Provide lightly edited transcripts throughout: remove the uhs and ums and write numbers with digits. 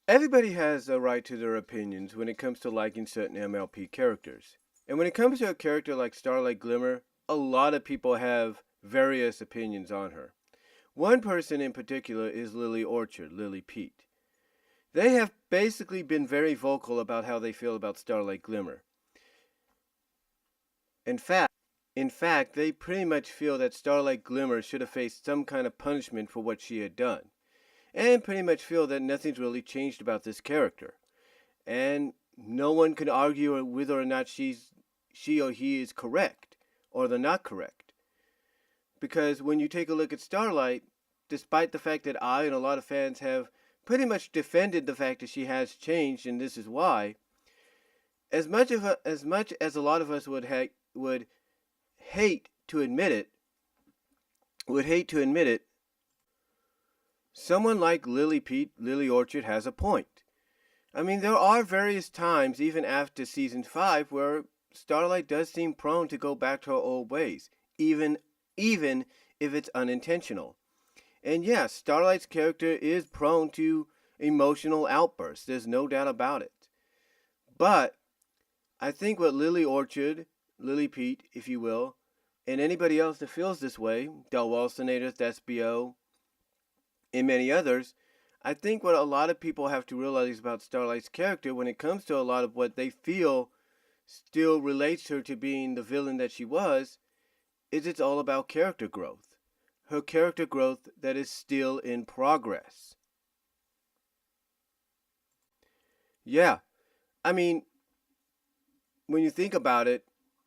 Everybody has a right to their opinions when it comes to liking certain MLP characters. And when it comes to a character like Starlight Glimmer, a lot of people have various opinions on her. One person in particular is Lily Orchard, Lily Pete. They have basically been very vocal about how they feel about Starlight Glimmer. In fact, they pretty much feel that Starlight Glimmer should have faced some kind of punishment for what she had done, and pretty much feel that nothing's really changed about this character. And no one can argue whether or not she or he is correct or they're not correct. Because when you take a look at Starlight, despite the fact that I and a lot of fans have pretty much defended the fact that she has changed and this is why, as much as a lot of us would hate to admit it, someone like Lily Orchard has a point. I mean, there are various times, even after season 5, where Starlight does seem prone to go back to her old ways, even if it's unintentional. And yes, Starlight's character is prone to emotional outbursts. There's no doubt about it. But I think what Lily Orchard, Lily Pete, if you will, and anybody else that feels this way, Del Walsonator, Thespio, and many others, I think what a lot of people have to realize about Starlight's character when it comes to a lot of what they feel still relates her to being the villain that she was, is it's all about character growth. Her character growth that is still in progress. Yeah, I mean, when you think about it,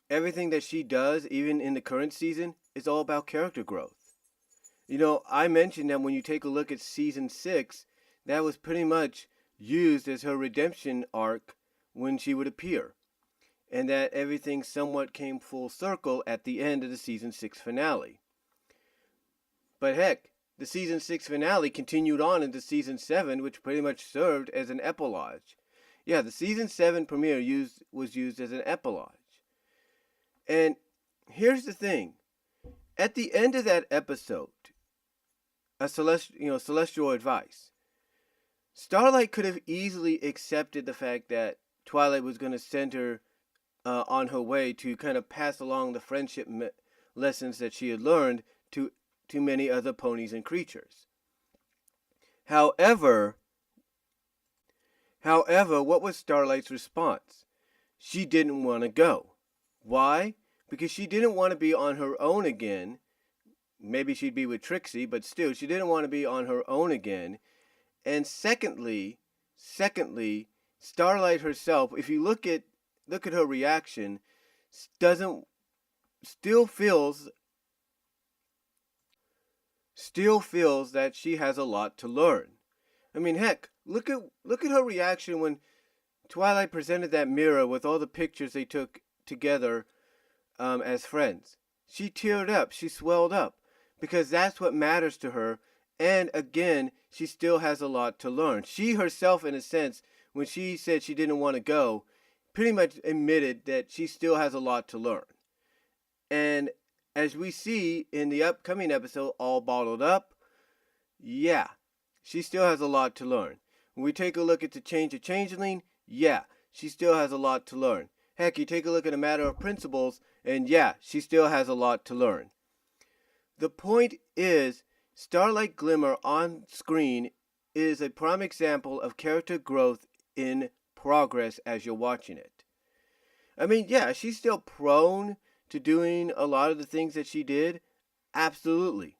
everything that she does, even in the current season, is all about character growth. You know, I mentioned that when you take a look at season 6, that was pretty much used as her redemption arc when she would appear. And that everything somewhat came full circle at the end of the season 6 finale. But heck, the season 6 finale continued on into season 7, which pretty much served as an epilogue. Yeah, the season 7 premiere was used as an epilogue. And here's the thing. At the end of that episode, Celestial Advice, Starlight could have easily accepted the fact that Twilight was going to send her on her way to kind of pass along the friendship lessons that she had learned to many other ponies and creatures. However, what was Starlight's response? She didn't want to go. Why? Because she didn't want to be on her own again. Maybe she'd be with Trixie, but still, she didn't want to be on her own again. And secondly, Starlight herself, if you look at her reaction, still feels that she has a lot to learn. I mean, heck, look at her reaction when Twilight presented that mirror with all the pictures they took together as friends. She teared up, she swelled up, because that's what matters to her. And again, she still has a lot to learn. She herself, in a sense, when she said she didn't want to go, pretty much admitted that she still has a lot to learn. And as we see in the upcoming episode, All Bottled Up, yeah, she still has a lot to learn. When we take a look at the Change of Changeling, yeah, she still has a lot to learn. Heck, you take a look at A Matter of Principles, and yeah, she still has a lot to learn. The point is, Starlight Glimmer on screen is a prime example of character growth in progress as you're watching it. I mean, yeah, she's still prone to doing a lot of the things that she did. Absolutely.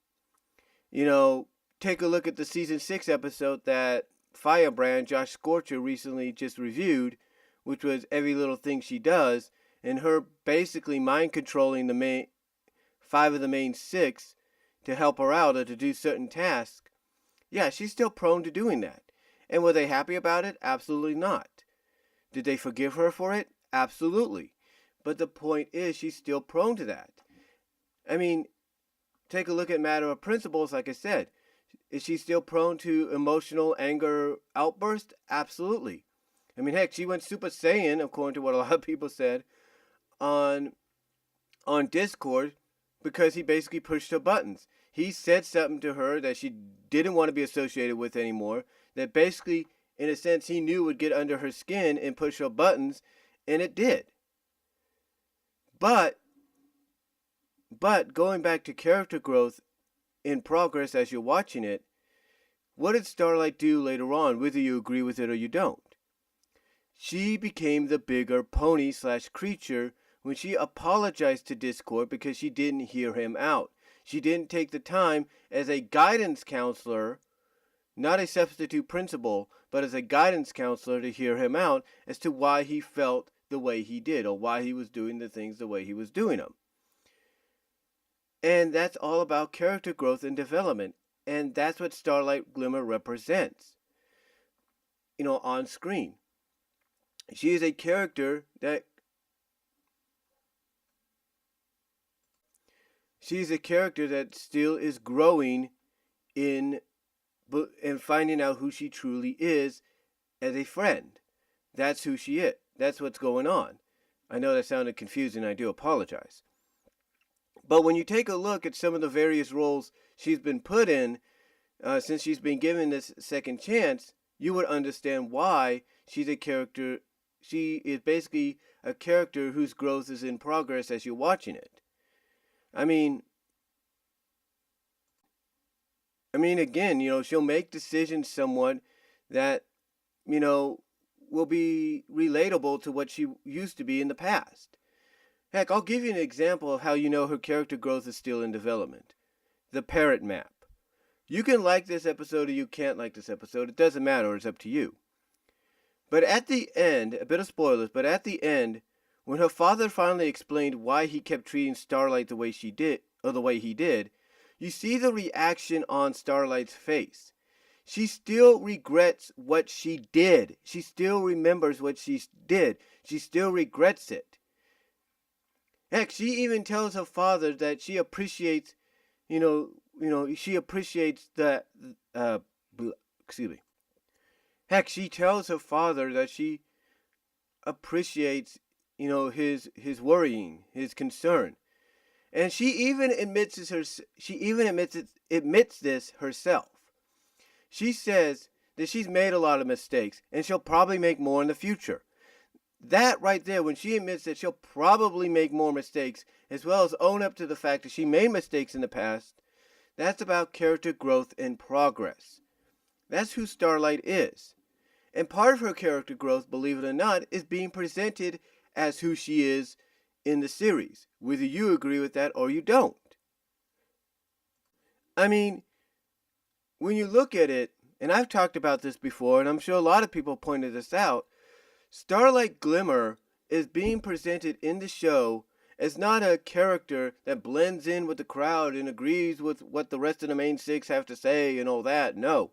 You know, take a look at the season 6 episode that Firebrand Josh Scorcher recently just reviewed, which was Every Little Thing She Does, and her basically mind controlling the main 5 of the main 6 to help her out or to do certain tasks. Yeah, she's still prone to doing that. And were they happy about it? Absolutely not. Did they forgive her for it? Absolutely. But the point is, she's still prone to that. I mean, take a look at Matter of Principles, like I said. Is she still prone to emotional anger outbursts? Absolutely. I mean, heck, she went Super Saiyan, according to what a lot of people said, on Discord, because he basically pushed her buttons. He said something to her that she didn't want to be associated with anymore, that basically in a sense he knew would get under her skin and push her buttons, and it did. But going back to character growth in progress as you're watching it, what did Starlight do later on, whether you agree with it or you don't? She became the bigger pony/creature when she apologized to Discord because she didn't hear him out. She didn't take the time as a guidance counselor, not a substitute principal, but as a guidance counselor, to hear him out as to why he felt the way he did, or why he was doing the things the way he was doing them. And that's all about character growth and development. And that's what Starlight Glimmer represents, on screen. She is a character that still is growing in and finding out who she truly is as a friend. That's who she is. That's what's going on. I know that sounded confusing. I do apologize. But when you take a look at some of the various roles she's been put in since she's been given this second chance, you would understand why she's a character. She is basically a character whose growth is in progress as you're watching it. I mean, again, she'll make decisions somewhat that, will be relatable to what she used to be in the past. Heck, I'll give you an example of how her character growth is still in development. The parrot map. You can like this episode or you can't like this episode. It doesn't matter. It's up to you. But at the end, a bit of spoilers, but at the end, when her father finally explained why he kept treating Starlight the way she did, or the way he did, you see the reaction on Starlight's face. She still regrets what she did. She still remembers what she did. She still regrets it. Heck, she even tells her father that she appreciates, she appreciates that, Heck, she tells her father that she appreciates, his worrying, his concern. And she even admits this herself. She says that she's made a lot of mistakes and she'll probably make more in the future. That right there, when she admits that she'll probably make more mistakes, as well as own up to the fact that she made mistakes in the past, that's about character growth and progress. That's who Starlight is. And part of her character growth, believe it or not, is being presented as who she is in the series, whether you agree with that or you don't. I mean, when you look at it, and I've talked about this before, and I'm sure a lot of people pointed this out, Starlight Glimmer is being presented in the show as not a character that blends in with the crowd and agrees with what the rest of the main six have to say and all that. No.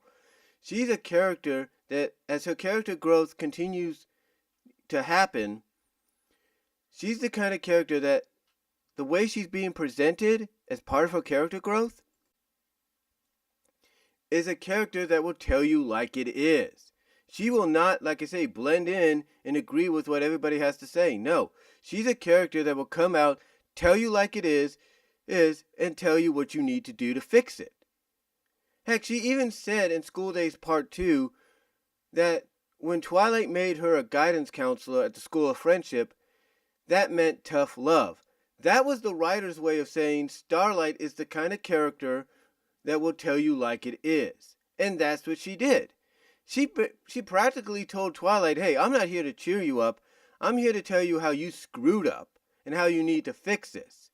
She's a character that, as her character growth continues to happen, she's the kind of character that the way she's being presented as part of her character growth is a character that will tell you like it is. She will not, like I say, blend in and agree with what everybody has to say. No, she's a character that will come out, tell you like it is, and tell you what you need to do to fix it. Heck, she even said in School Days Part 2 that when Twilight made her a guidance counselor at the School of Friendship, that meant tough love. That was the writer's way of saying Starlight is the kind of character that will tell you like it is. And that's what she did. She practically told Twilight, hey, I'm not here to cheer you up. I'm here to tell you how you screwed up and how you need to fix this.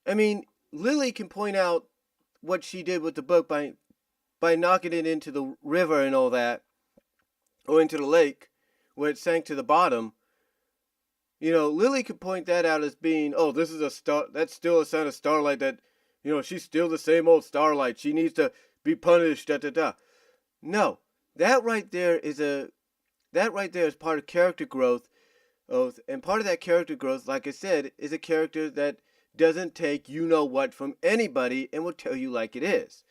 I mean, Lily can point out what she did with the book by knocking it into the river and all that, or into the lake, where it sank to the bottom. Lily could point that out as being, oh, this is that's still a sign of Starlight that, she's still the same old Starlight. She needs to be punished, da-da-da. No. That right there is part of character growth, and part of that character growth, like I said, is a character that doesn't take you-know-what from anybody and will tell you like it is.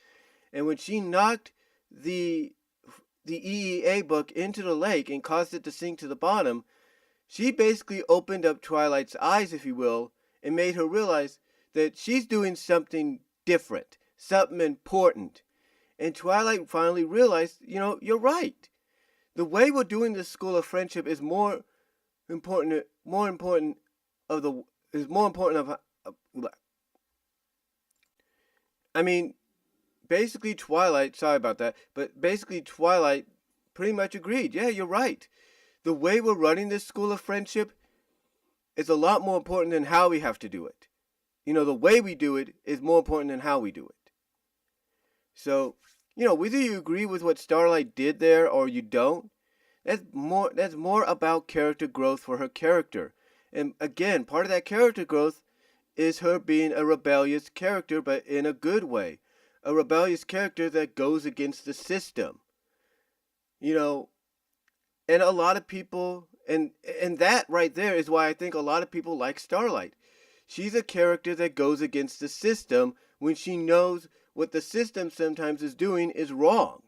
And when she knocked the EEA book into the lake and caused it to sink to the bottom, she basically opened up Twilight's eyes, if you will, and made her realize that she's doing something different, something important. And Twilight finally realized, you're right. the way we're doing this school of friendship is more important of the is more important of I mean, basically Twilight, sorry about that, but basically Twilight pretty much agreed. Yeah, you're right. The way we're running this school of friendship is a lot more important than how we have to do it. The way we do it is more important than how we do it. So, whether you agree with what Starlight did there or you don't, that's more about character growth for her character. And again, part of that character growth is her being a rebellious character, but in a good way. A rebellious character that goes against the system. You know, and a lot of people and that right there is why I think a lot of people like Starlight. She's a character that goes against the system when she knows what the system sometimes is doing is wrong.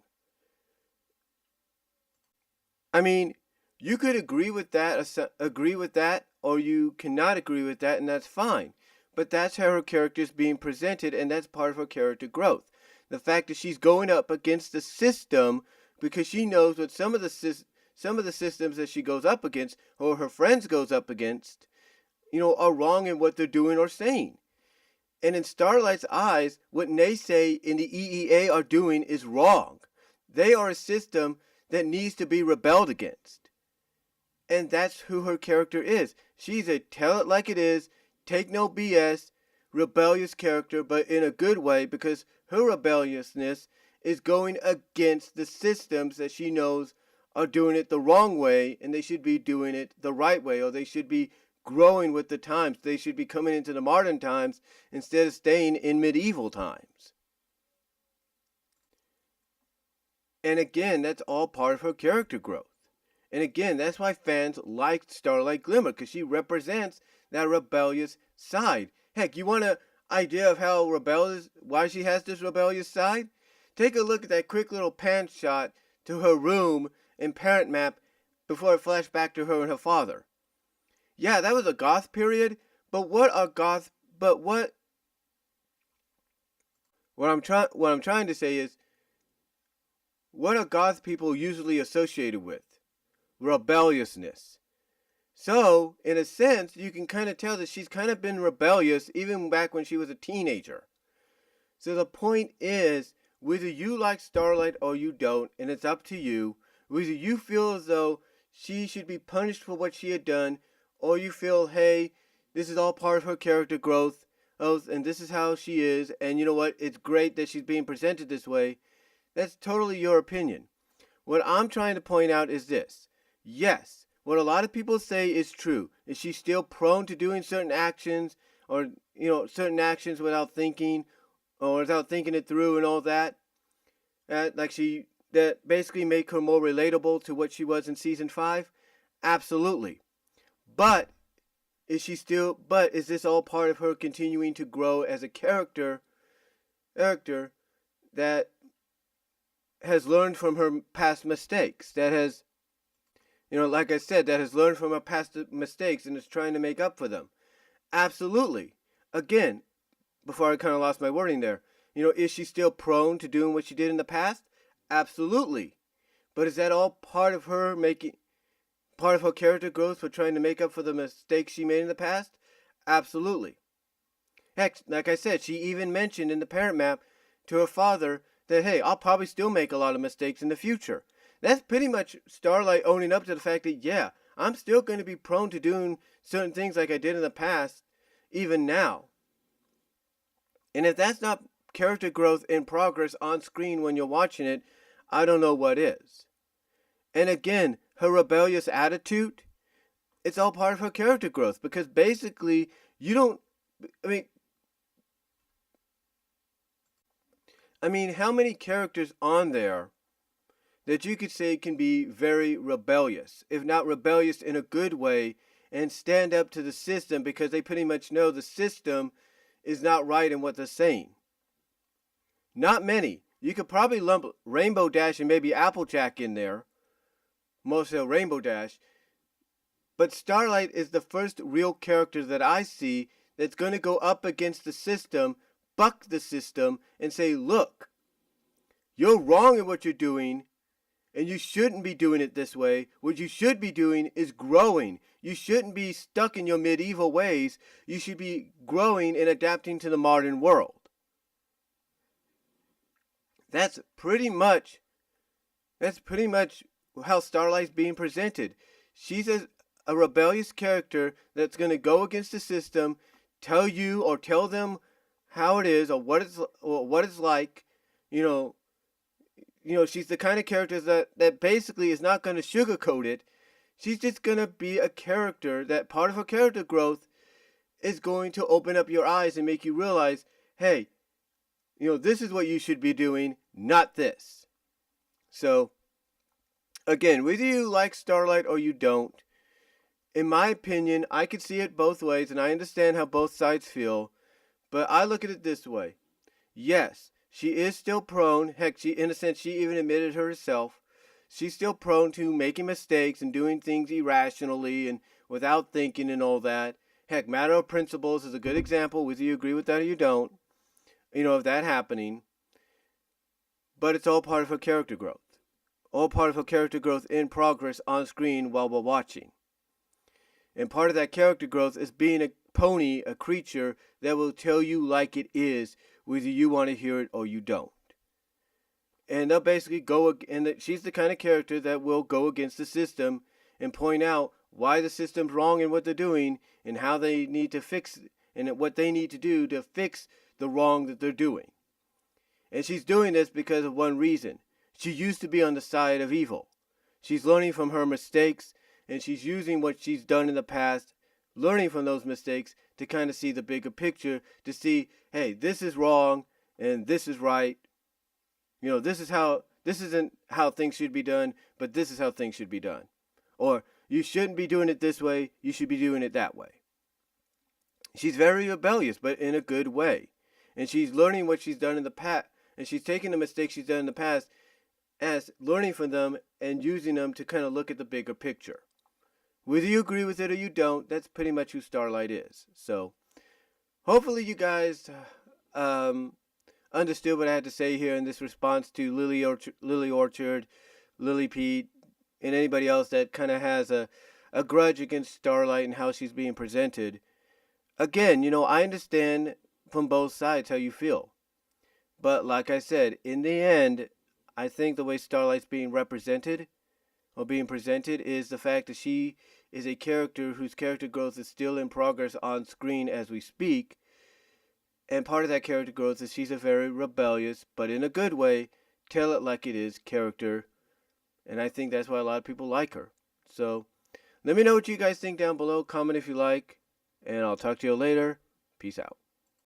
I mean, you could agree with that, or you cannot agree with that, and that's fine. But that's how her character is being presented, and that's part of her character growth. The fact that she's going up against the system because she knows what some of the systems that she goes up against, or her friends goes up against, are wrong in what they're doing or saying. And in Starlight's eyes, what they say in the EEA are doing is wrong. They are a system that needs to be rebelled against. And that's who her character is. She's a tell it like it is, take no BS, rebellious character, but in a good way because her rebelliousness is going against the systems that she knows are doing it the wrong way and they should be doing it the right way, or they should be growing with the times. They should be coming into the modern times instead of staying in medieval times. And again, that's all part of her character growth. And again, that's why fans like Starlight Glimmer, because she represents that rebellious side. Heck, you want an idea of how rebellious, why she has this rebellious side? Take a look at that quick little pan shot to her room in Parent Map before it flashed back to her and her father. Yeah, that was a goth period, but what I'm trying to say is, what are goth people usually associated with? Rebelliousness. So, in a sense, you can kind of tell that she's kind of been rebellious even back when she was a teenager. So the point is, whether you like Starlight or you don't, and it's up to you, whether you feel as though she should be punished for what she had done, or you feel, hey, this is all part of her character growth, and this is how she is, and you know what, it's great that she's being presented this way, that's totally your opinion. What I'm trying to point out is this. Yes, what a lot of people say is true. Is she still prone to doing certain actions, or, certain actions without thinking, or without thinking it through and all that? That basically make her more relatable to what she was in season 5? Absolutely. But is this all part of her continuing to grow as a character that has learned from her past mistakes, that has, like I said, that has learned from her past mistakes and is trying to make up for them? Absolutely. Again, before I kind of lost my wording there, is she still prone to doing what she did in the past? Absolutely. But is that all part of her character growth for trying to make up for the mistakes she made in the past? Absolutely. Heck, like I said, she even mentioned in the Parent Map to her father that, hey, I'll probably still make a lot of mistakes in the future. That's pretty much Starlight owning up to the fact that, yeah, I'm still going to be prone to doing certain things like I did in the past, even now. And if that's not character growth in progress on screen when you're watching it, I don't know what is. And again, her rebellious attitude, it's all part of her character growth, because basically how many characters on there that you could say can be very rebellious, if not rebellious in a good way, and stand up to the system because they pretty much know the system is not right in what they're saying? Not many. You could probably lump Rainbow Dash and maybe Applejack in there, mostly Rainbow Dash. But Starlight is the first real character that I see that's going to go up against the system, buck the system, and say, look, you're wrong in what you're doing, And you shouldn't be doing it this way. What you should be doing is growing. You shouldn't be stuck in your medieval ways. You should be growing and adapting to the modern world. That's pretty much how Starlight's being presented. She's a rebellious character that's going to go against the system, tell you or tell them how it is or what it's like. She's the kind of character that basically is not going to sugarcoat it. She's just going to be a character that part of her character growth is going to open up your eyes and make you realize, hey, this is what you should be doing, not this. So, again, whether you like Starlight or you don't, in my opinion, I could see it both ways, and I understand how both sides feel, but I look at it this way. Yes, she is still prone, heck, in a sense, she even admitted herself, she's still prone to making mistakes and doing things irrationally and without thinking and all that. Heck, matter of principles is a good example, whether you agree with that or you don't, of that happening. But it's all part of her character growth. All part of her character growth in progress on screen while we're watching. And part of that character growth is being a pony, a creature that will tell you like it is, whether you want to hear it or you don't. And they'll basically she's the kind of character that will go against the system and point out why the system's wrong in what they're doing and how they need to fix and what they need to do to fix the wrong that they're doing. And she's doing this because of one reason. She used to be on the side of evil. She's learning from her mistakes, and she's using what she's done in the past, learning from those mistakes to kind of see the bigger picture, to see, hey, this is wrong and this is right. This isn't how things should be done, but this is how things should be done. Or you shouldn't be doing it this way, you should be doing it that way. She's very rebellious, but in a good way. And she's learning what she's done in the past, and she's taking the mistakes she's done in the past as learning from them and using them to kind of look at the bigger picture. Whether you agree with it or you don't, that's pretty much who Starlight is. So, hopefully you guys understood what I had to say here in this response to Lily Orchard, Lily Pete, and anybody else that kind of has a grudge against Starlight and how she's being presented. Again, I understand from both sides how you feel. But like I said, in the end, I think the way Starlight's being represented or being presented is the fact that she is a character whose character growth is still in progress on screen as we speak. And part of that character growth is she's a very rebellious, but in a good way, tell it like it is character. And I think that's why a lot of people like her. So, let me know what you guys think down below. Comment if you like. And I'll talk to you later. Peace out.